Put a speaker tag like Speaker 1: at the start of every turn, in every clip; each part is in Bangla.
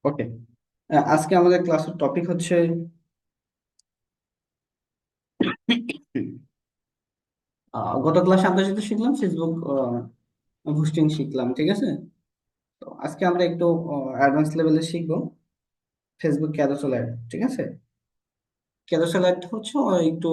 Speaker 1: ওকে। আজকে আমাদের ক্লাসের টপিক হচ্ছে গত ক্লাসে আমরা যেটা শিখলাম ফেসবুক বুস্টিং শিখলাম, ঠিক আছে। তো আজকে আমরা একটু অ্যাডভান্স লেভেলে শিখবো ফেসবুক ক্যারোসেল অ্যাড, ঠিক আছে। ক্যারোসেল অ্যাড হচ্ছে একটু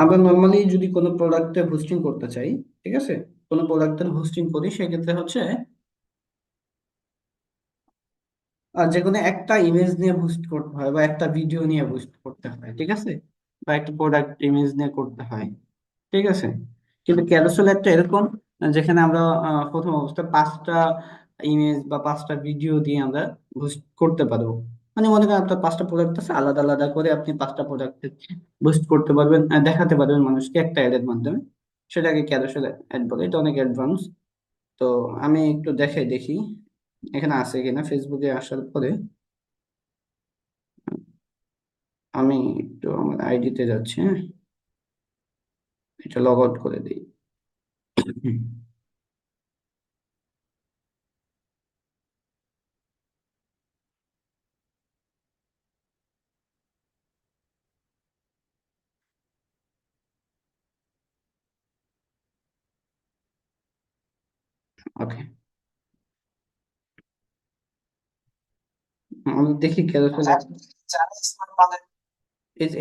Speaker 1: আমরা নর্মালি যদি কোনো প্রোডাক্টে বুস্টিং করতে চাই, ঠিক আছে, কোনো প্রোডাক্টের বুস্টিং করি সেক্ষেত্রে হচ্ছে যে কোনো একটা ইমেজ নিয়ে বুস্ট করতে হয় বা একটা ভিডিও নিয়ে বুস্ট করতে হয়, ঠিক আছে, বা একটা প্রোডাক্ট ইমেজ নিয়ে করতে হয়, ঠিক আছে। কিন্তু ক্যারোসেল একটা এরকম যেখানে আমরা প্রথম অবস্থায় 5টা ইমেজ বা 5টা ভিডিও দিয়ে আমরা বুস্ট করতে পারবো। মানে মনে করেন আপনার 5টা প্রোডাক্ট আছে, আলাদা আলাদা করে আপনি 5টা প্রোডাক্ট বুস্ট করতে পারবেন, দেখাতে পারবেন মানুষকে একটা অ্যাডের মাধ্যমে। সেটাকে ক্যারোসেল অ্যাড বলে, এটা অনেক অ্যাডভান্স। তো আমি একটু দেখি এখানে আছে কিনা। ফেসবুকে আসার পরে আমি একটু আমার আইডিতে যাচ্ছি, হ্যাঁ, এটা লগ আউট করে দিই। ওকে, আমরা দেখি ক্যারোসেল।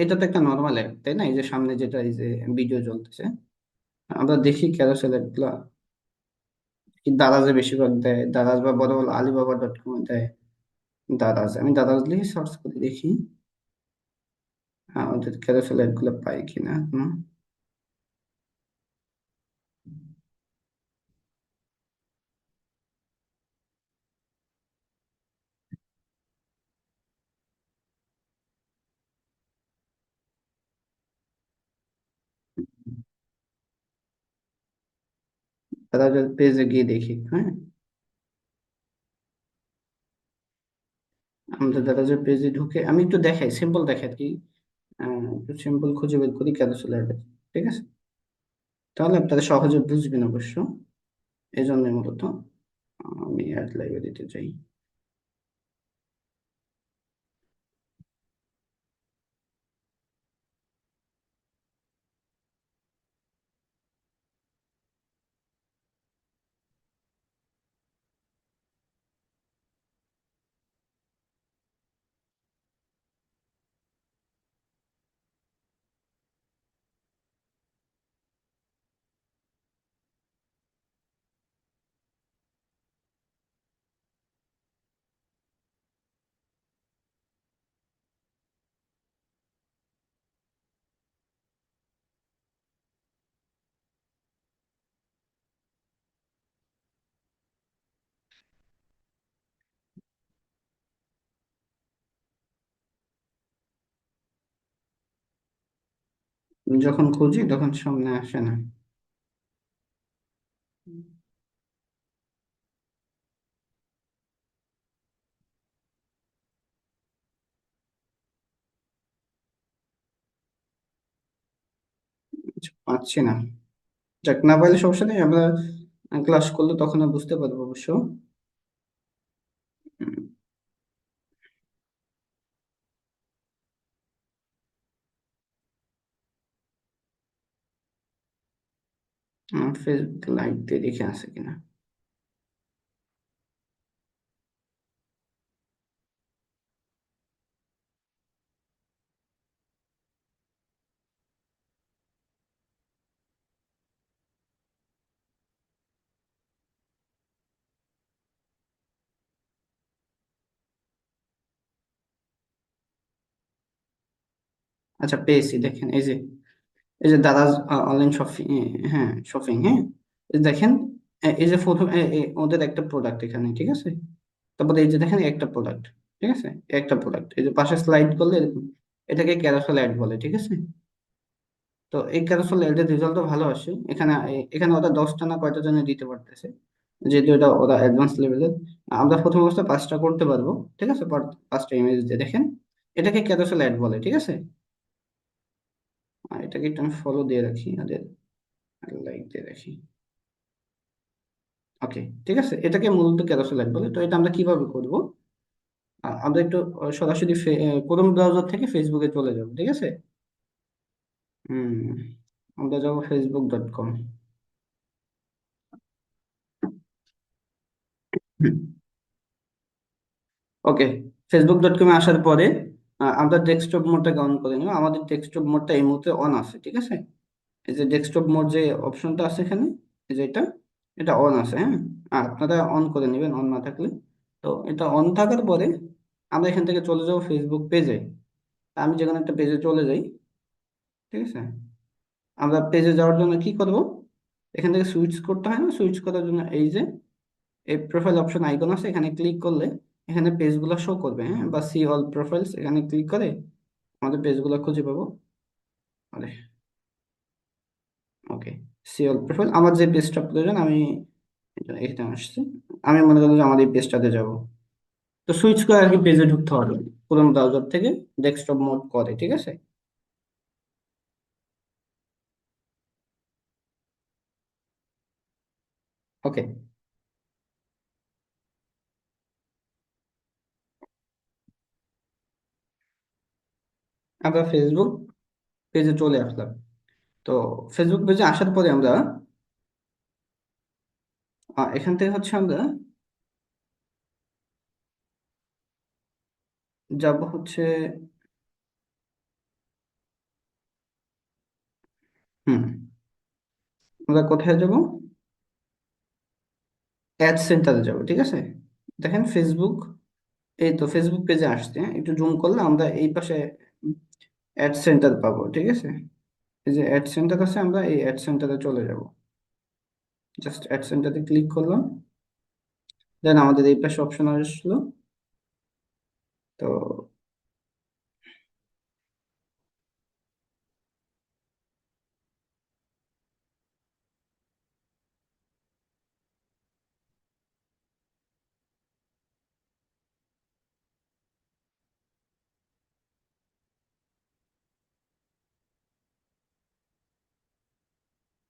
Speaker 1: এটা তো একটা নর্মাল অ্যাড, তাই না? এই যে সামনে যেটা, এই যে ভিডিও চলতেছে, আমরা দেখি ক্যারোসেল অ্যাড গুলা কি দারাজে বেশিরভাগ দেয়, দারাজ বা বড় বড় alibaba.com দেয়। দারাজ, আমি দারাজ লিখে সার্চ করে দেখি ওদের ক্যারোসেল অ্যাড গুলো পাই কিনা। দারাজের পেজে গিয়ে দেখি, হ্যাঁ। আমাদের দারাজের পেজে ঢুকে আমি একটু দেখাই, সিম্পল দেখাই আর কি। একটু সিম্পল খুঁজে বের করি ক্যারোসেল অ্যাড, ঠিক আছে। তাহলে আপনারা সহজে বুঝবেন অবশ্য, এই জন্য মূলত আমি অ্যাড লাইব্রেরিতে যাই। যখন খুঁজি তখন সামনে আসে না। কিছু পাচ্ছি না। যাক, না পাইলে সমস্যা নেই, আমরা ক্লাস করলে তখন আর বুঝতে পারবো অবশ্য। ফেসবুক লাইভ দিয়ে দেখে আছে কিনা। আচ্ছা, পেয়েছি, দেখেন এই যে, এই যে দারাজ অনলাইন শপিং, হ্যাঁ শপিং, হ্যাঁ। এই দেখেন, এই যে প্রথম ওদের একটা প্রোডাক্ট এখানে, ঠিক আছে। তারপরে এই যে দেখেন একটা প্রোডাক্ট, ঠিক আছে, একটা প্রোডাক্ট, এই যে পাশে স্লাইড করলে এরকম, এটাকে ক্যারোসেল অ্যাড বলে, ঠিক আছে। তো এই ক্যারোসেল অ্যাড এর রেজাল্টও ভালো আসে এখানে। এখানে ওরা 10টা না কয়টা জন্য দিতে পারতেছে, যেহেতু এটা ওরা অ্যাডভান্স লেভেলের। আমরা প্রথম অবস্থায় 5টা করতে পারবো, ঠিক আছে, 5টা ইমেজ দিয়ে দেখেন, এটাকে ক্যারোসেল অ্যাড বলে, ঠিক আছে। আর এটাকে একটু আমি ফলো দিয়ে রাখি ওদের। লাইক দিয়ে রাখি। ওকে, ঠিক আছে, এটাকে মূলত ক্যারোসেল অ্যাড বলে। তো এটা আমরা কিভাবে করব? আমরা একটু সরাসরি ক্রোম ব্রাউজার থেকে ফেসবুকে চলে যাব, ঠিক আছে। হুম, আমরা যাবো facebook.com। ওকে, facebook.com এ আসার পরে আমরা ডেস্কটপ মোডটাকে অন করে নিব। আমাদের ডেস্কটপ মোডটা এই মুহূর্তে অন আছে, ঠিক আছে। এই যে ডেস্কটপ মোড যে অপশনটা আছে এখানে, এই যে এটা অন আছে, হ্যাঁ। আর আপনারা অন করে নেবেন অন না থাকলে। তো এটা অন থাকার পরে আমরা এখান থেকে চলে যাবো ফেসবুক পেজে। আমি যে কোনো একটা পেজে চলে যাই, ঠিক আছে। আমরা পেজে যাওয়ার জন্য কি করব? এখান থেকে সুইচ করতে হয় না? সুইচ করার জন্য এই যে এই প্রোফাইল অপশন আইকন আছে, এখানে ক্লিক করলে এখানে পেজগুলো শো করবে, হ্যাঁ। বা সি অল প্রোফাইলস, এখানে ক্লিক করে আমাদের পেজগুলো খুঁজে পাবো। আরে, ওকে, সি অল প্রোফাইল, আমার যে পেজটা প্রয়োজন আমি এখানে আসছি। আমি মনে করি যে আমার এই পেজটাতে যাব। তো সুইচ করে আর কি পেজে ঢুকতে হবে ক্রোম ব্রাউজার থেকে ডেস্কটপ মোড করে, ঠিক আছে। ওকে, আমরা ফেসবুক পেজে চলে আসলাম। তো ফেসবুক পেজে আসার পরে আমরা এখান থেকে হচ্ছে আমরা যাব হচ্ছে, হুম, আমরা কোথায় যাব? অ্যাড সেন্টারে যাব, ঠিক আছে। দেখেন ফেসবুক, এই তো ফেসবুক পেজে আসছে, হ্যাঁ? একটু জুম করলে আমরা এই পাশে অ্যাড সেন্টার পাবো, ঠিক আছে। এই যে অ্যাড সেন্টার আছে, আমরা এই অ্যাড সেন্টারে চলে যাব। জাস্ট অ্যাড সেন্টারে ক্লিক করলাম, দেন আমাদের এই পাশে অপশন আসলো। তো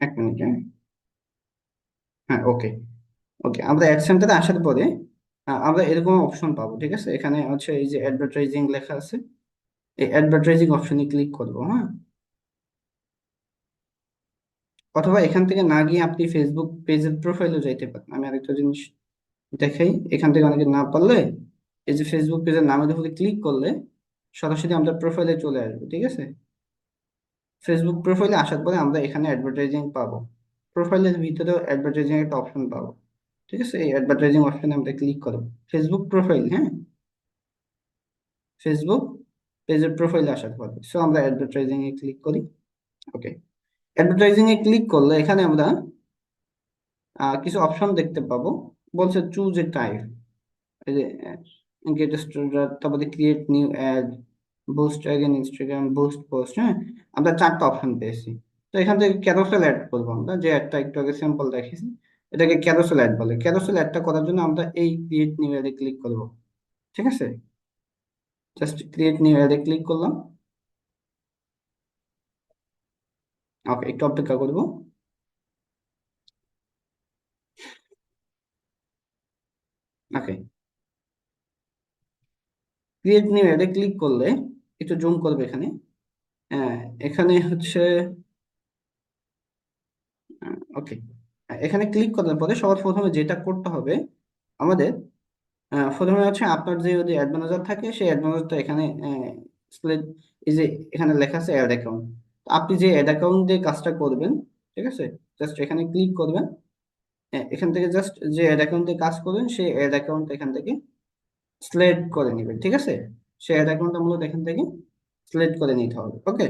Speaker 1: এক মিনিট, হ্যাঁ। হ্যাঁ, ওকে। ওকে, আমরা অ্যাড সেন্টারে আসার পরে আমরা এরকম অপশন পাবো, ঠিক আছে। এখানে হচ্ছে এই যে অ্যাডভার্টাইজিং লেখা আছে, এই অ্যাডভার্টাইজিং অপশনে ক্লিক করবো, হ্যাঁ। অথবা এখান থেকে না গিয়ে আপনি ফেসবুক পেজের প্রোফাইলও যাইতে পারেন। আমি আরেকটা জিনিস দেখাই, এখান থেকে অনেকে না পারলে এই যে ফেসবুক পেজের নামের উপরে ক্লিক করলে সরাসরি আমরা প্রোফাইলে চলে আসবো, ঠিক আছে। ফেসবুক প্রোফাইলে আসার পরে আমরা এখানে অ্যাডভার্টাইজিং পাবো। প্রোফাইলের ভিতরেও অ্যাডভার্টাইজিং একটা অপশন পাবো, ঠিক আছে। এই অ্যাডভার্টাইজিং অপশনে আমরা ক্লিক করবো, ফেসবুক প্রোফাইল, হ্যাঁ। ফেসবুক পেজের প্রোফাইলে আসার পরে সো আমরা অ্যাডভার্টাইজিং এ ক্লিক করি। ওকে, অ্যাডভার্টাইজিং এ ক্লিক করলে এখানে আমরা কিছু অপশন দেখতে পাবো। বলছে চুজ এ টাইপ, এই যে গেট স্টার্টার, তারপরে create new ad, boost again Instagram, boost post, হ্যাঁ। আমরা চারটা অপশন পেয়েছি। তো এখান থেকে ক্যারোসেল অ্যাড করবো আমরা, যে একটা একটু আগে স্যাম্পল দেখেছি, এটাকে ক্যারোসেল অ্যাড বলে। ক্যারোসেল অ্যাডটা করার জন্য আমরা এই ক্রিয়েট নিউ অ্যাডে ক্লিক করবো, ঠিক আছে। জাস্ট ক্রিয়েট নিউ অ্যাডে ক্লিক করলাম। ওকে, একটু অপেক্ষা করবো। ওকে, ক্রিয়েট নিউ অ্যাডে ক্লিক করলে একটু জুম করবে এখানে। হ্যাঁ, এখানে হচ্ছে, ওকে, এখানে ক্লিক করার পরে সবার প্রথমে যেটা করতে হবে আমাদের, প্রথমে হচ্ছে আপনার যে যদি অ্যাড ম্যানেজার থাকে সেই অ্যাড ম্যানেজারটা এখানে select- এই যে এখানে লেখা আছে অ্যাড অ্যাকাউন্ট। আপনি যে অ্যাড অ্যাকাউন্ট দিয়ে কাজটা করবেন, ঠিক আছে, জাস্ট এখানে ক্লিক করবেন। এখান থেকে জাস্ট যে অ্যাড অ্যাকাউন্ট দিয়ে কাজ করবেন সেই অ্যাড অ্যাকাউন্ট এখান থেকে সিলেক্ট করে নেবেন, ঠিক আছে। সেই অ্যাড অ্যাকাউন্টটা মূলত এখান থেকে সিলেক্ট করে নিতে হবে। ওকে,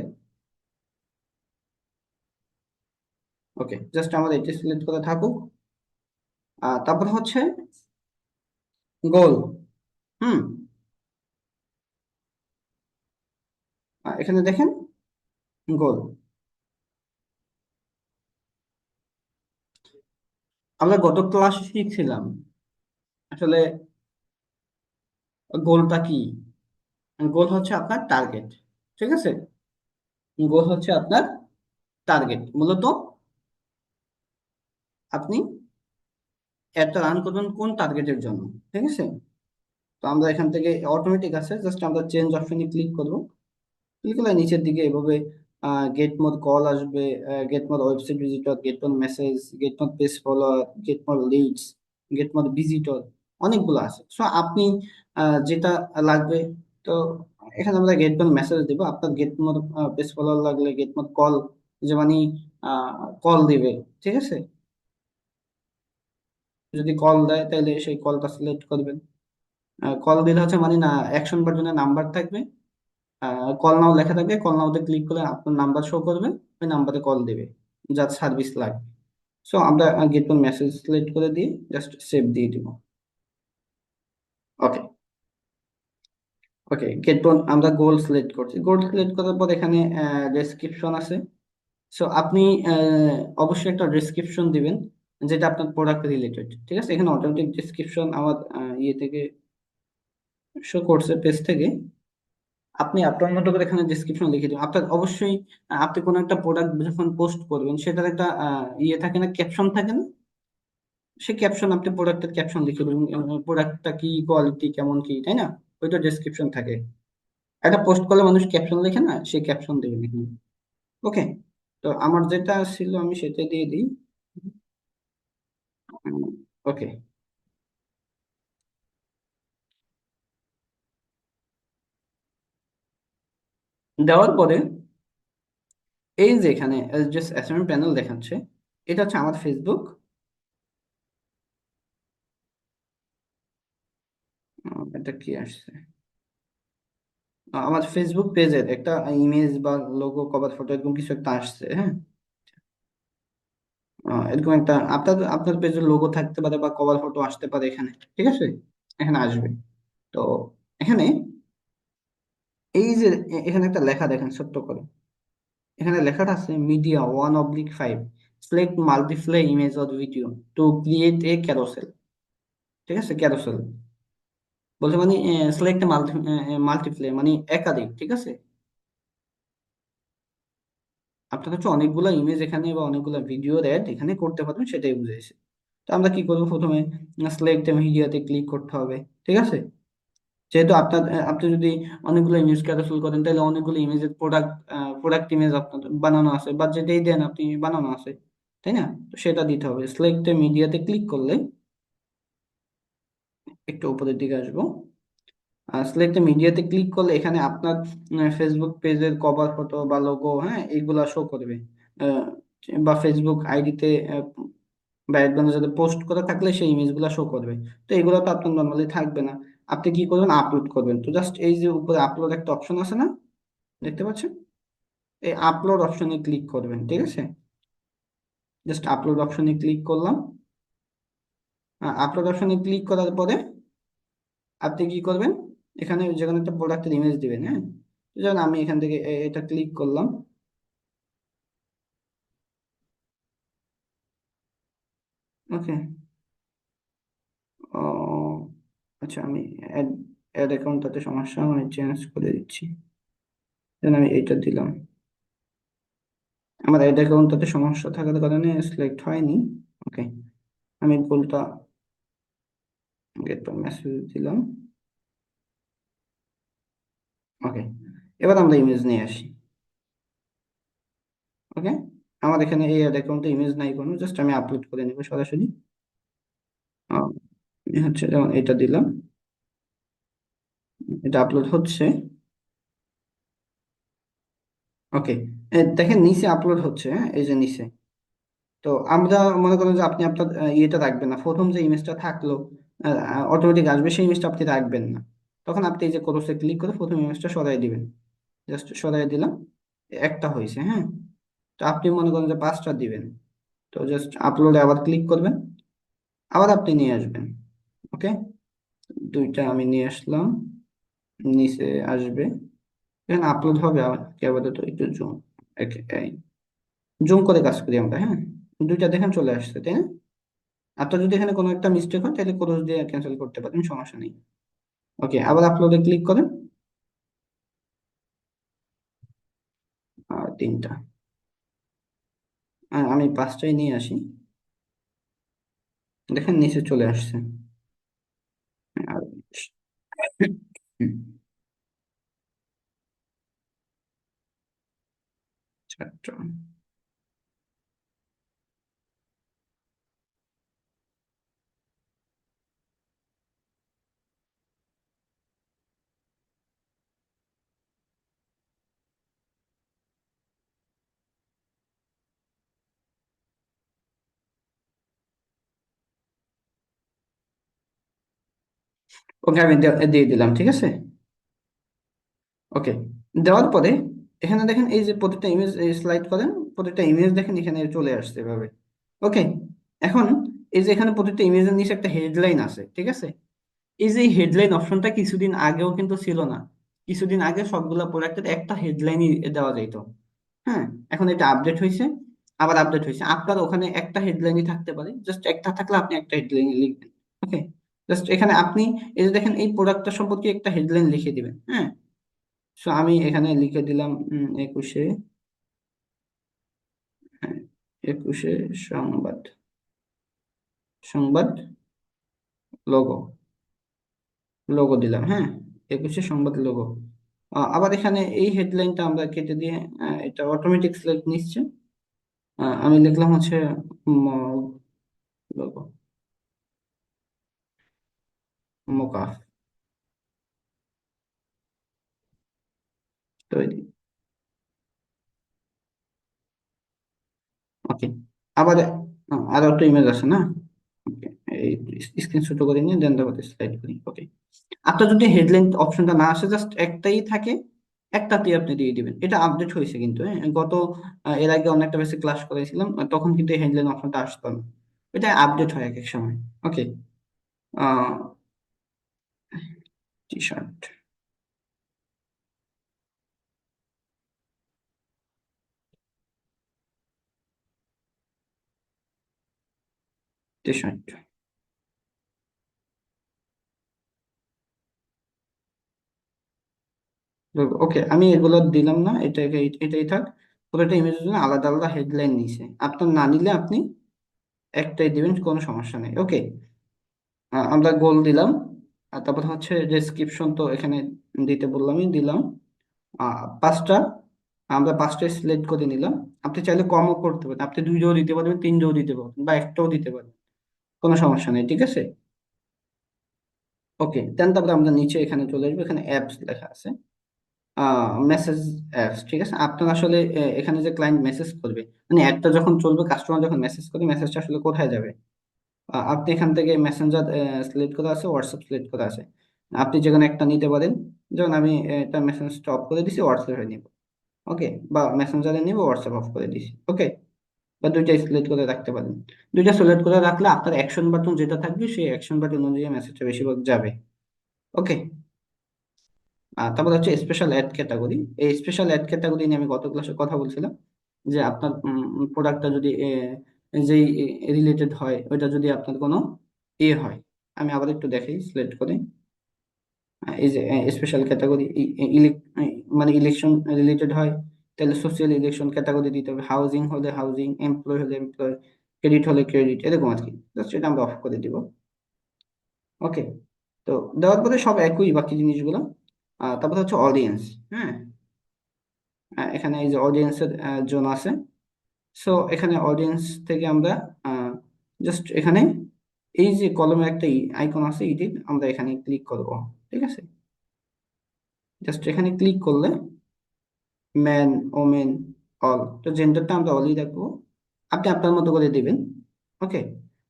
Speaker 1: ওকে, জাস্ট আমাদের এটি সিলেক্ট করে থাকুক। তারপর হচ্ছে গোল, হুম, এখানে দেখেন গোল। আমরা গত ক্লাসে শিখছিলাম আসলে গোলটা কি। গোল হচ্ছে আপনার টার্গেট, ঠিক আছে। গোল হচ্ছে আপনার টার্গেট মূলত। আপনি অ্যাডটা রান করবেন কোন টার্গেটের জন্য, ঠিক আছে? তো আমরা এখান থেকে অটোমেটিক আছে, জাস্ট আমরা চেঞ্জ অপশনে ক্লিক করব। ক্লিক করলে নিচের দিকে এভাবে গেট মোর কল আসবে, get more website visitor, get more message, get more page follower, get more Leeds, get more visitor, অনেকগুলো আছে। সো আপনি যেটা লাগবে, তো এখানে আমরা গেট মোর মেসেজ দিব। আপনার গেট মোর পেজ ফলোয়ার লাগলে গেট মোর কল, যে মানে কল দিবে, ঠিক আছে? যদি কল দেয় তাহলে সেই কলটা সিলেক্ট করবেন। কল দিলে হচ্ছে মানে না, অ্যাকশন বাটনে নাম্বার থাকবে, কল নাও লেখা থাকবে, কল নাওতে ক্লিক করলে আপনার নাম্বার শো করবে, ওই নাম্বারে কল দেবে যার সার্ভিস লাগবে। সো আমরা গেট ওন মেসেজ সিলেক্ট করে দিয়ে জাস্ট সেভ দিয়ে দিব। ওকে, ওকে, গেট ওন আমরা গোল সিলেক্ট করছি। গোল সিলেক্ট করার পর এখানে ডেসক্রিপশন আছে। সো আপনি অবশ্যই একটা ডেসক্রিপশন দিবেন যেটা আপনার প্রোডাক্ট রিলেটেড, ঠিক আছে? এখানে অটোমেটিক ডেসক্রিপশন আমার ইয়ে থেকে শো করছে, পেজ থেকে। আপনি আপনার মতো করে এখানে ডিসক্রিপশন লিখে দিন। আপনার অবশ্যই আপনি কোনো একটা প্রোডাক্ট যখন পোস্ট করবেন সেটার একটা ইয়ে থাকে না, ক্যাপশন থাকে না? সেই ক্যাপশন আপনি প্রোডাক্টের ক্যাপশন লিখে দিন, প্রোডাক্টটা কি, কোয়ালিটি কেমন, কি, তাই না? ওইটা ডেসক্রিপশন থাকে। একটা পোস্ট করলে মানুষ ক্যাপশন লেখে না, সেই ক্যাপশন দেবেন এখানে। ওকে, তো আমার যেটা ছিল আমি সেটা দিয়ে দিই। ওকে, দেওয়ার পরে এই যে এখানে যে অ্যাসাইনমেন্ট প্যানেল দেখাচ্ছে, এটা হচ্ছে আমার ফেসবুক। এটা কি আসছে? আমার ফেসবুক পেজের একটা ইমেজ বা লোগো, কভার ফটো, এরকম কিছু একটা আসছে, হ্যাঁ। এরকম একটা আপনার আপনার পেজের লোগো থাকতে পারে বা কভার ফটো আসতে পারে এখানে, ঠিক আছে? এখানে আসবে। তো এখানে এই যে এখানে একটা লেখা দেখেন ছোট্ট করে, এখানে লেখাটা আছে media 1/5, select multiply image or video to create a carousel, ঠিক আছে? ক্যারোসেল বলছে মানে সিলেক্ট মাল্টিপ্লাই মানে একাধিক, ঠিক আছে? আপনার হচ্ছে অনেকগুলো ইমেজ এখানে বা অনেকগুলো ভিডিও অ্যাড এখানে করতে পারবেন, সেটাই বুঝাইছে। তো আমরা কি করবো, প্রথমে সিলেক্ট মিডিয়াতে ক্লিক করতে হবে, ঠিক আছে? যেহেতু আপনার আপনি যদি অনেকগুলো ইমেজ ক্যারসেল করেন তাহলে অনেকগুলো ইমেজের প্রোডাক্ট ইমেজ আপনার বানানো আছে, বা যেটাই দেন আপনি বানানো আছে, তাই না? তো সেটা দিতে হবে। সিলেক্ট মিডিয়াতে ক্লিক করলে একটু উপরের দিকে আসবো। সিলেক্ট মিডিয়াতে ক্লিক করলে এখানে আপনার ফেসবুক পেজের কভার ফটো বা লোগো, হ্যাঁ, এগুলা শো করবে। আহ, বা ফেসবুক আইডিতে বা একজনের সাথে পোস্ট করা থাকলে সেই ইমেজগুলো শো করবে। তো এগুলো তো আপনার নর্মালি থাকবে না। আপনি কি করবেন, আপলোড করবেন। তো জাস্ট এই যে উপরে আপলোড একটা অপশন আছে না, দেখতে পাচ্ছেন? এই আপলোড অপশনে ক্লিক করবেন, ঠিক আছে? জাস্ট আপলোড অপশনে ক্লিক করলাম। আপলোড অপশনে ক্লিক করার পরে আপনি কি করবেন, এখানে যে কোনো একটা প্রোডাক্টের ইমেজ দিবেন, হ্যাঁ। তো যেমন আমি এখান থেকে এটা ক্লিক করলাম। ওকে, ও আচ্ছা, আমি অ্যাড অ্যাড অ্যাকাউন্টটাতে সমস্যা, আমি চেঞ্জ করে দিচ্ছি। দেন আমি এইটা দিলাম। আমার অ্যাড অ্যাকাউন্টটাতে সমস্যা থাকার কারণে সিলেক্ট হয়নি। ওকে, আমি ভুলটা গেট মেসেজ দিলাম। ওকে, এবার আমরা ইমেজ নিয়ে আসি। ওকে, আমার এখানে এই অ্যাড অ্যাকাউন্টে ইমেজ নাই কোনো, জাস্ট আমি আপলোড করে নেবো সরাসরি। আহ, হচ্ছে যেমন এটা দিলাম, এটা আপলোড হচ্ছে। ওকে, দেখেন নিচে আপলোড হচ্ছে, হ্যাঁ, এই যে নিচে। তো আমরা মনে করেন যে আপনি আপনার ইয়েটা রাখবেন না, প্রথম যে ইমেজটা থাকলো অটোমেটিক আসবে, সেই ইমেজটা আপনি রাখবেন না। তখন আপনি এই যে ক্রসে ক্লিক করে প্রথম ইমেজটা সরাই দিবেন। জাস্ট সরাই দিলাম, একটা হয়েছে, হ্যাঁ। তো আপনি মনে করেন যে 5টা দিবেন। তো জাস্ট আপলোডে আবার ক্লিক করবেন, আবার আপনি নিয়ে আসবেন। ওকে, দুইটা আমি নিয়ে আসলাম, নিচে আসবে, এখানে আপলোড হবে। আপাতত একটু জুম, জুম করে কাজ করি আমরা, হ্যাঁ। দুইটা দেখেন চলে আসছে, তাই না? আপনার যদি এখানে কোনো একটা মিস্টেক হয় তাহলে ক্লোজ দিয়ে ক্যান্সেল করতে পারেন, সমস্যা নেই। ওকে, আবার আপলোডে ক্লিক করেন। আর তিনটা, আমি 5টাই নিয়ে আসি। দেখেন নিচে চলে আসছে। আর হুম, ছাত্র। ওকে আমি দিয়ে দিলাম, ঠিক আছে। ওকে, দেওয়ার পরে এখানে দেখেন এই যে প্রতিটা ইমেজ স্লাইড করেন, প্রতিটা ইমেজ দেখেন এখানে চলে আসছে এভাবে। ওকে, এখন এই যে এখানে প্রতিটা ইমেজের নিচে একটা হেডলাইন আছে, ঠিক আছে। এই যে হেডলাইন অপশনটা কিছুদিন আগেও কিন্তু ছিল না। কিছুদিন আগে সবগুলা প্রোডাক্টের একটা হেডলাইনই দেওয়া যেত। হ্যাঁ, এখন এটা আপডেট হয়েছে, আবার আপডেট হয়েছে। আপনার ওখানে একটা হেডলাইনই থাকতে পারে, জাস্ট একটা থাকলে আপনি একটা হেডলাইন লিখবেন। ওকে, জাস্ট এখানে আপনি এই যে দেখেন এই প্রোডাক্টটা সম্পর্কে একটা হেডলাইন লিখে দিবেন। হ্যাঁ, সো আমি এখানে লিখে দিলাম 21-এ, হ্যাঁ, 21-এ সংবাদ, সংবাদ লোগো, লোগো দিলাম। হ্যাঁ, 21-এ সংবাদ লোগো। আবার এখানে এই হেডলাইনটা আমরা কেটে দিয়ে এটা অটোমেটিক সিলেক্ট নিচ্ছে। আমি লিখলাম হচ্ছে লোগো, মোকা তৈরি। ওকে, আবার আরো একটা ইমেজ আছে না। ওকে, এই স্ক্রিনশট করে নিয়ে দেন তারপরে স্লাইড করি। ওকে, আপনার যদি হেডলাইন অপশনটা না আসে, জাস্ট একটাই থাকে, একটাতেই আপনি দিয়ে দিবেন। এটা আপডেট হয়েছে কিন্তু, হ্যাঁ, গত এর আগে অনেকটা বেশি ক্লাস করেছিলাম, তখন কিন্তু হেডলাইন অপশনটা আসতো না। এটা আপডেট হয় এক এক সময়। ওকে, টি শার্ট, টি শার্ট। ওকে, আমি এগুলো দিলাম না, এটাই থাক। পুরোটা ইমেজের জন্য আলাদা আলাদা হেডলাইন নিছে, আপনার না নিলে আপনি একটাই দিবেন, কোনো সমস্যা নেই। ওকে, আমরা গোল দিলাম। আর তারপর হচ্ছে ডেসক্রিপশন তো এখানে দিতে বললামই, দিলাম। 5টা, আমরা 5টা সিলেক্ট করে নিলাম। আপনি চাইলে কমও করতে পারেন, আপনি 2টাও দিতে পারবেন, 3টাও দিতে পারবেন, বা একটাও দিতে পারবেন, কোনো সমস্যা নেই, ঠিক আছে। ওকে, দেন তারপরে আমরা নিচে এখানে চলে আসবো, এখানে অ্যাপস লেখা আছে, মেসেজ অ্যাপস, ঠিক আছে। আপনার আসলে এখানে যে ক্লায়েন্ট মেসেজ করবে, মানে অ্যাডটা যখন চলবে, কাস্টমার যখন মেসেজ করবে, মেসেজটা আসলে কোথায় যাবে। আপনি এখান থেকে মেসেঞ্জার সিলেক্ট করা আছে, হোয়াটসঅ্যাপ সিলেক্ট করা আছে। আপনি যেকোনো একটা নিতে পারেন। যেমন আমি এটা মেসেঞ্জটা অফ করে দিছি, হোয়াটসঅ্যাপে নিব। ওকে, বা মেসেঞ্জারে নিব, হোয়াটসঅ্যাপ অফ করে দিছি। ওকে, বা দুইটাই সিলেক্ট করে রাখতে পারেন। দুইটা সিলেক্ট করে রাখলে আপনার অ্যাকশন বাটন যেটা থাকবে, সেই অ্যাকশন বাটন অনুযায়ী মেসেজটা বেশিরভাগ যাবে। ওকে, তারপর হচ্ছে স্পেশাল অ্যাড ক্যাটাগরি। এই স্পেশাল অ্যাড ক্যাটাগরি নিয়ে আমি গত ক্লাসে কথা বলছিলাম, যে আপনার প্রোডাক্টটা যদি যেই রিলেটেড হয়, ওইটা যদি আপনার কোনো হয়। আমি আবার একটু দেখাই সিলেক্ট করে। এই যে স্পেশাল ক্যাটাগরি, মানে ইলেকশন রিলেটেড হয়, তাহলে সোশিয়াল ইলেকশন ক্যাটাগরি দিতে হবে। হাউজিং হলে হাউজিং, এমপ্লয় হলে এমপ্লয়, ক্রেডিট হলে ক্রেডিট, এরকম আর কি। জাস্ট এটা আমরা অফ করে দিব। ওকে, তো দেওয়ার পরে সব একই বাকি জিনিসগুলো। তারপর হচ্ছে অডিয়েন্স। হ্যাঁ, এখানে এই যে অডিয়েন্সের জোন আছে। সো এখানে অডিয়েন্স থেকে আমরা জাস্ট এখানে এই যে কলমে একটা আইকন আছে, এডিট, আমরা এখানে ক্লিক করব, ঠিক আছে। জাস্ট এখানে ক্লিক করলে ম্যান, ওমেন, অল, তো জেন্ডারটা আমরা অলই রাখবো, আপনি আপনার মতো করে দিবেন। ওকে,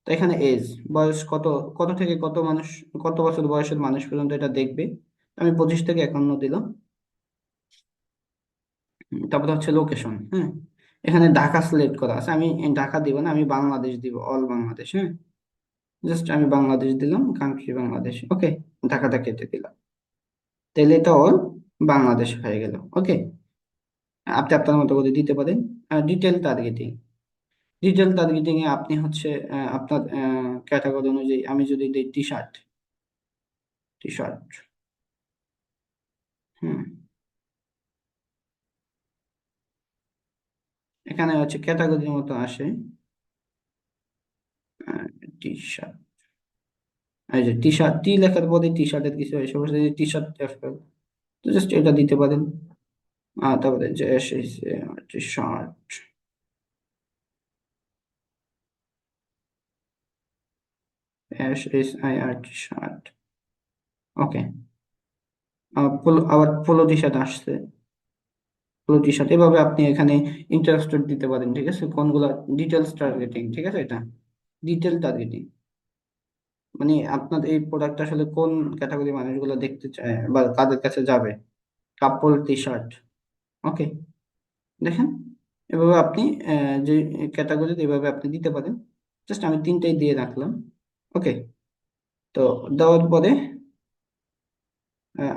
Speaker 1: তো এখানে এজ, বয়স কত, কত থেকে কত মানুষ, কত বছর বয়সের মানুষ পর্যন্ত এটা দেখবে। আমি 25 থেকে 51 দিলাম। তারপরে হচ্ছে লোকেশন। হ্যাঁ, এখানে ঢাকা সিলেক্ট করা আছে, আমি ঢাকা দিব না, আমি বাংলাদেশ দিব, অল বাংলাদেশ। হ্যাঁ, জাস্ট আমি বাংলাদেশ দিলাম, কান্ট্রি বাংলাদেশ। ওকে, ঢাকাটা কেটে দিলাম, তাহলে এটা অল বাংলাদেশ হয়ে গেল। ওকে, আপনি আপনার মতো করে দিতে পারেন। Detail targeting, detail targeting a আপনি হচ্ছে আপনার ক্যাটাগরি অনুযায়ী, আমি যদি দিই টি শার্ট, টি শার্ট। হুম, এখানে হচ্ছে ক্যাটাগরির মতো আসে, টি শার্ট, এই যে টি শার্ট, টি লেখার পরে টি শার্টের কিছু এসে বসে, টি শার্ট তো জাস্ট এটা দিতে পারেন। তারপরে যে এসেছে T shirt, SHIR T shirt. Okay, polo, আবার পোলো টি শার্ট আসছে, পোলো টি শার্ট। এভাবে আপনি এখানে ইন্টারেস্টেড দিতে পারেন, ঠিক আছে, কোনগুলো, ডিটেলস টার্গেটিং, ঠিক আছে, এটা ডিটেল টার্গেটিং, মানে আপনার এই প্রোডাক্ট আসলে কোন ক্যাটাগরি মানুষগুলো দেখতে চায় বা কাদের কাছে যাবে। কাপল টি শার্ট, ওকে, দেখেন, এভাবে আপনি যে ক্যাটাগরি এভাবে আপনি দিতে পারেন। জাস্ট আমি তিনটাই দিয়ে রাখলাম। ওকে, তো দেওয়ার পরে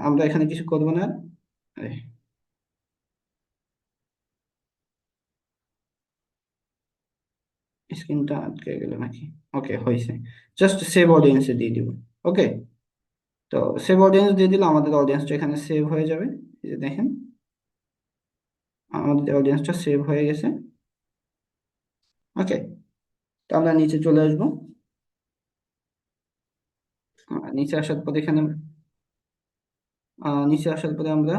Speaker 1: আমরা এখানে কিছু করবো না। স্ক্রিনটা আটকে গেল নাকি? ওকে, হয়েছে। জাস্ট সেভ অডিয়েন্সে দিয়ে দিব। ওকে, তো সেভ অডিয়েন্স দিয়ে দিলে আমাদের অডিয়েন্সটা এখানে সেভ হয়ে যাবে। এই যে দেখেন, আমাদের অডিয়েন্সটা সেভ হয়ে গেছে। ওকে, তো আমরা নিচে চলে আসবো। নিচে আসার পরে এখানে নিচে আসার পরে আমরা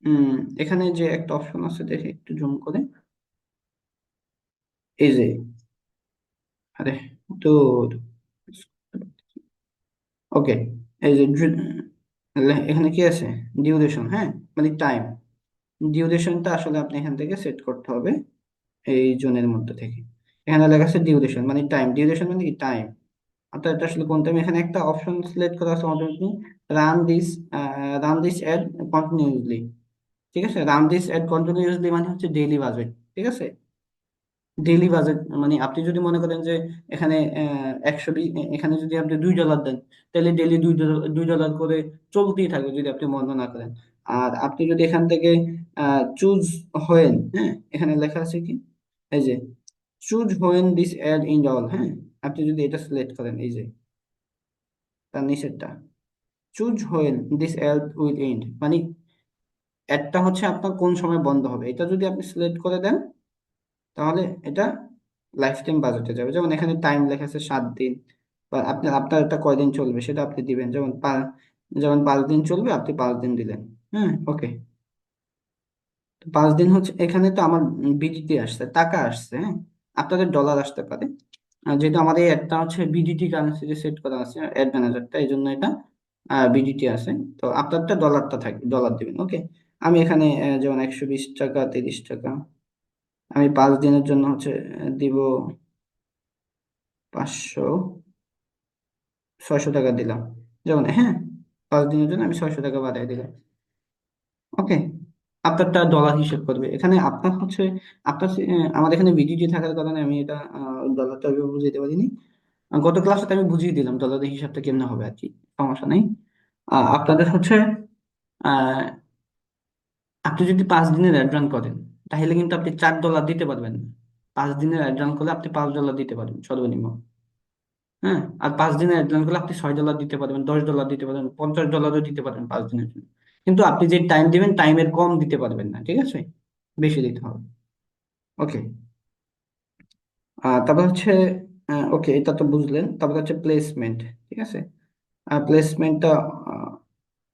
Speaker 1: উম এখানে যে একটা অপশন আছে, দেখে একটু জুম করে, এই যে, আরে দূর, ওকে, এই যে এখানে কি আছে, ডিউরেশন, হ্যাঁ, মানে টাইম, ডিউরেশনটা আসলে আপনি এখান থেকে সেট করতে হবে, এই জোনের মধ্যে থেকে। এখানে লেখা আছে ডিউরেশন, মানে টাইম, ডিউরেশন মানে কি টাইম, অর্থাৎ এটা আসলে কোন টাইম। এখানে একটা অপশন সিলেক্ট করা আছে automatically, run this, run this ad continuously, ঠিক আছে, রান দিস অ্যাড কন্টিনিউসলি মানে হচ্ছে ডেইলি বাজেট, ঠিক আছে, ডেইলি বাজেট, মানে আপনি যদি মনে করেন যে এখানে 120, এখানে যদি আপনি $2 দেন, তাহলে ডেইলি $2 করে চলতেই থাকবে যদি আপনি বন্ধ না করেন। আর আপনি যদি এখান থেকে চুজ হোয়েন, হ্যাঁ, এখানে লেখা আছে কি, এই যে choose when this ad in all, হ্যাঁ, আপনি যদি এটা সিলেক্ট করেন, এই যে তার নিচেরটা, choose when this ad will end, মানে অ্যাডটা হচ্ছে আপনার কোন সময় বন্ধ হবে, এটা যদি আপনি সিলেক্ট করে দেন, তাহলে এটা লাইফ টাইম বাজেটে যাবে। যেমন এখানে টাইম লেখা আছে 7 দিন, বা আপনার এটা কয়দিন চলবে সেটা আপনি দিবেন, যেমন 5 দিন চলবে, আপনি 5 দিন দিলেন। হ্যাঁ, ওকে, 5 দিন হচ্ছে, এখানে তো আমার বিডিটি আসছে, টাকা আসছে, হ্যাঁ, আপনাদের ডলার আসতে পারে। আর যেহেতু আমাদের এই একটা হচ্ছে বিডিটি কারেন্সি সেট করা আছে অ্যাড ম্যানেজারটা, এই জন্য এটা বিডিটি আছে। তো আপনারটা ডলারটা থাকবে, ডলার দিবেন। ওকে, আমি এখানে যেমন 120 টাকা, 30 টাকা, আমি 5 দিনের জন্য হচ্ছে দিব 500, 600 টাকা দিলাম, যেমন, হ্যাঁ, 5 দিনের জন্য আমি 600 টাকা বাড়াই দিলাম। ওকে, আপনারটা ডলার হিসেব করবে এখানে, আপনার হচ্ছে, আমার এখানে বিডিটি থাকার কারণে আমি এটা ডলারটা ওইভাবে বুঝাইতে পারিনি। গত ক্লাসে আমি বুঝিয়ে দিলাম ডলারের হিসাবটা কেমনে হবে আর কি, সমস্যা নেই। আপনাদের হচ্ছে আহ আপনি যদি 5 দিনের অ্যাড রান করেন, তাহলে কিন্তু আপনি $4 দিতে পারবেন না। 5 দিনের অ্যাড রান করলে আপনি $5 দিতে পারবেন সর্বনিম্ন। হ্যাঁ, আর 5 দিনের অ্যাডভান্স গুলো আপনি $6 দিতে পারবেন, $10 দিতে পারবেন, $50 দিতে পারবেন 5 দিনের জন্য। কিন্তু আপনি যে টাইম দিবেন, টাইমের কম দিতে পারবেন না, ঠিক আছে, বেশি দিতে হবে। ওকে, তারপর হচ্ছে, ওকে, এটা তো বুঝলেন। তারপর হচ্ছে প্লেসমেন্ট, ঠিক আছে, প্লেসমেন্টটা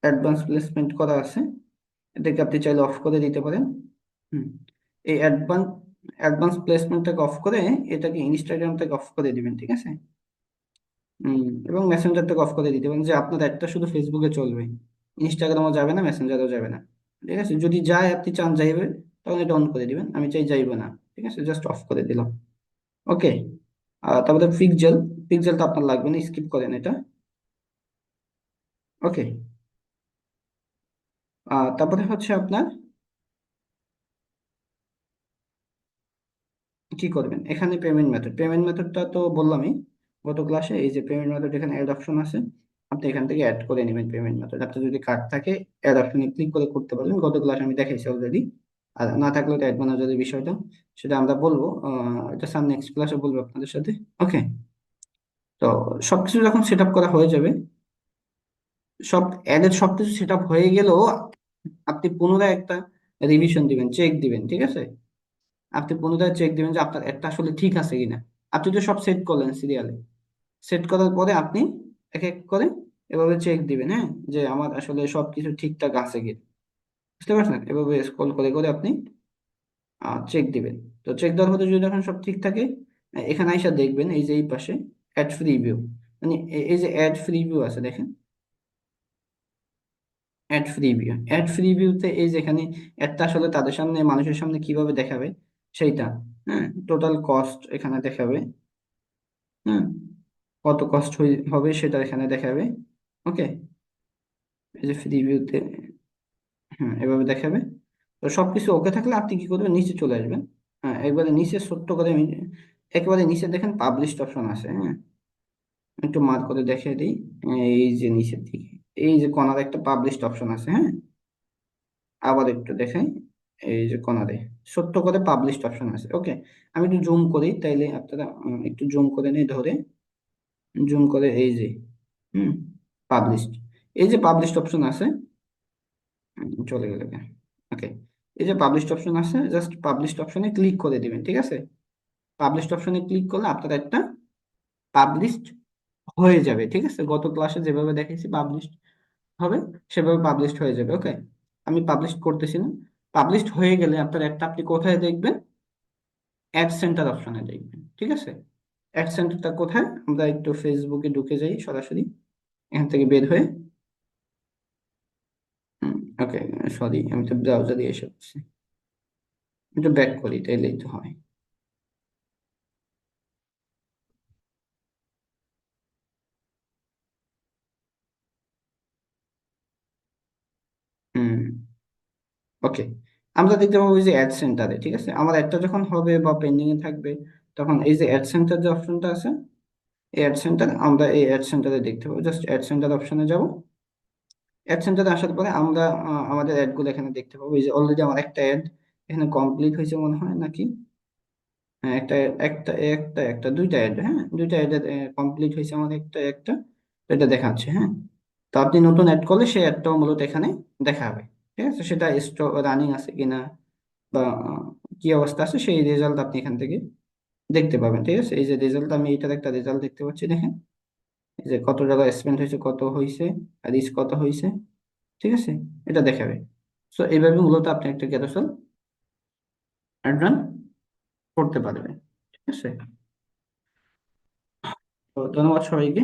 Speaker 1: অ্যাডভান্স প্লেসমেন্ট করা আছে, এটাকে আপনি চাইলে অফ করে দিতে পারেন। হুম, এই অ্যাডভান্স অ্যাডভান্স প্লেসমেন্টটাকে অফ করে এটাকে ইনস্টাগ্রামটাকে অফ করে দিবেন, ঠিক আছে। এবং মেসেঞ্জারটাকে অফ করে দিতে পারেন, যে আপনার একটা শুধু ফেসবুকে চলবে, ইনস্টাগ্রামও যাবে না, মেসেঞ্জারও যাবে না, ঠিক আছে। যদি যায়, আপনি চান যাইবে, তখন এটা অন করে দিবেন, আমি চাই যাইবে না, ঠিক আছে, জাস্ট অফ করে দিলাম। ওকে, তারপরে পিক্সেল, পিক্সেলটা আপনার লাগবে না, স্কিপ করেন এটা। ওকে, তারপরে হচ্ছে আপনার কি করবেন, এখানে পেমেন্ট মেথডটা তো বললামই গত ক্লাসে, এই যে পেমেন্ট মেথড, এখানে অ্যাড অপশন আছে, আপনি এখান থেকে অ্যাড করে নেবেন পেমেন্ট মেথড। আপনার যদি কার্ড থাকে, অ্যাড অপশনে ক্লিক করে করতে পারবেন, গত ক্লাসে আমি দেখাইছি অলরেডি। আর না থাকলে তো অ্যাড ম্যানেজারের বিষয়টা, সেটা আমরা বলবো, এটা স্যার নেক্সট ক্লাসে বলবো আপনাদের সাথে। ওকে, তো সবকিছু যখন সেট আপ করা হয়ে যাবে, অ্যাডের সবকিছু সেট আপ হয়ে গেলেও আপনি পুনরায় একটা রিভিশন দিবেন, চেক দিবেন, ঠিক আছে, আপনি পুনরায় চেক দিবেন যে আপনার অ্যাডটা আসলে ঠিক আছে কিনা। আপনি তো সব সেট করলেন সিরিয়ালে, সেট করার পরে আপনি এক এক করে এভাবে চেক দিবেন, হ্যাঁ, যে আমার আসলে সবকিছু ঠিকঠাক আছে কি, বুঝতে পারছেন? এভাবে স্ক্রল করে করে আপনি চেক দিবেন। তো চেক দেওয়ার পরে যদি এখন সব ঠিক থাকে, এখানে আইসা দেখবেন এই যে এই পাশে অ্যাড ফ্রি ভিউ, মানে এই যে অ্যাড ফ্রি ভিউ আছে দেখেন, অ্যাড ফ্রি ভিউতে এই যেখানে অ্যাডটা আসলে তাদের সামনে, মানুষের সামনে কিভাবে দেখাবে সেইটা, হ্যাঁ, টোটাল কস্ট এখানে দেখাবে, হ্যাঁ, কত কস্ট হবে সেটা এখানে দেখাবে। ওকে, এই যে ফ্রি ভিউতে, হ্যাঁ, এভাবে দেখাবে। তো সবকিছু ওকে থাকলে আপনি কি করবেন, নিচে চলে আসবেন। হ্যাঁ, একবারে নিচে ছোট্ট করে আমি একেবারে নিচে দেখেন পাবলিশড অপশন আছে, হ্যাঁ, একটু মার্ক করে দেখিয়ে দিই। এই যে নিচের দিকে এই যে কর্নারে একটা পাবলিশড অপশন আছে, হ্যাঁ, আবার একটু দেখাই, এই যে কর্নারে ছোট্ট করে পাবলিশড অপশন আছে। ওকে, আমি একটু জুম করি তাইলে আপনারা একটু জুম করে নিয়ে ধরে, জুম করে এই যে, হুম, পাবলিশড, এই যে পাবলিশড অপশন আছে, চলে গেল কেন, ওকে, এই যে পাবলিশড অপশন আছে, জাস্ট পাবলিশড অপশনে ক্লিক করে দিবেন, ঠিক আছে? পাবলিশড অপশনে ক্লিক করলে আপনার একটা পাবলিশড হয়ে যাবে, ঠিক আছে? গত ক্লাসে যেভাবে দেখেছি পাবলিশড হবে, সেভাবে পাবলিশড হয়ে যাবে। ওকে, আমি পাবলিশ করতেছি না। পাবলিশড হয়ে গেলে আপনার একটা, আপনি কোথায় দেখবেন, অ্যাড সেন্টার অপশনে দেখবেন, ঠিক আছে? অ্যাড সেন্টারটা কোথায়, আমরা একটু ফেসবুকে ঢুকে যাই সরাসরি এখান থেকে বের হয়ে, ওকে, সরি, আমি তো ব্রাউজারে এসে পড়ছি, একটু ব্যাক করি তাইলেই তো হয়। হুম, ওকে, আমরা দেখতে পাবো এই যে অ্যাড সেন্টারে, ঠিক আছে, আমার একটা যখন হবে বা পেন্ডিং এ থাকবে, তখন এই যে অ্যাড সেন্টার যে অপশনটা আছে, এই অ্যাড সেন্টার, আমরা এই অ্যাড সেন্টারে দেখতে পাবো, জাস্ট অ্যাড সেন্টার অপশনে যাব। অ্যাড সেন্টারে আসার পরে আমরা আমাদের অ্যাড গুলো এখানে দেখতে পাবো। এই যে অলরেডি আমার একটা অ্যাড এখানে কমপ্লিট হয়েছে মনে হয় নাকি, হ্যাঁ, একটা একটা দুইটা অ্যাড, হ্যাঁ, দুইটা অ্যাড কমপ্লিট হয়েছে আমার, একটা একটা, তো এটা দেখাচ্ছে, হ্যাঁ। তো আপনি নতুন অ্যাড করলে সেই অ্যাডটাও মূলত এখানে দেখাবে, ঠিক আছে, সেটা রানিং আছে কিনা বা কি অবস্থা আছে সেই রেজাল্ট আপনি এখান থেকে দেখতে পাবেন, ঠিক আছে? এই যে রেজাল্ট, আমি এটার একটা রেজাল্ট দেখতে পাচ্ছি দেখেন, এই যে কত টাকা স্পেন্ড হয়েছে, কত হয়েছে, আর রিচ কত হয়েছে, ঠিক আছে, এটা দেখাবে। সো এইভাবে মূলত আপনি একটা ক্যারোসেল রান করতে পারবেন, ঠিক আছে? তো ধন্যবাদ সবাইকে।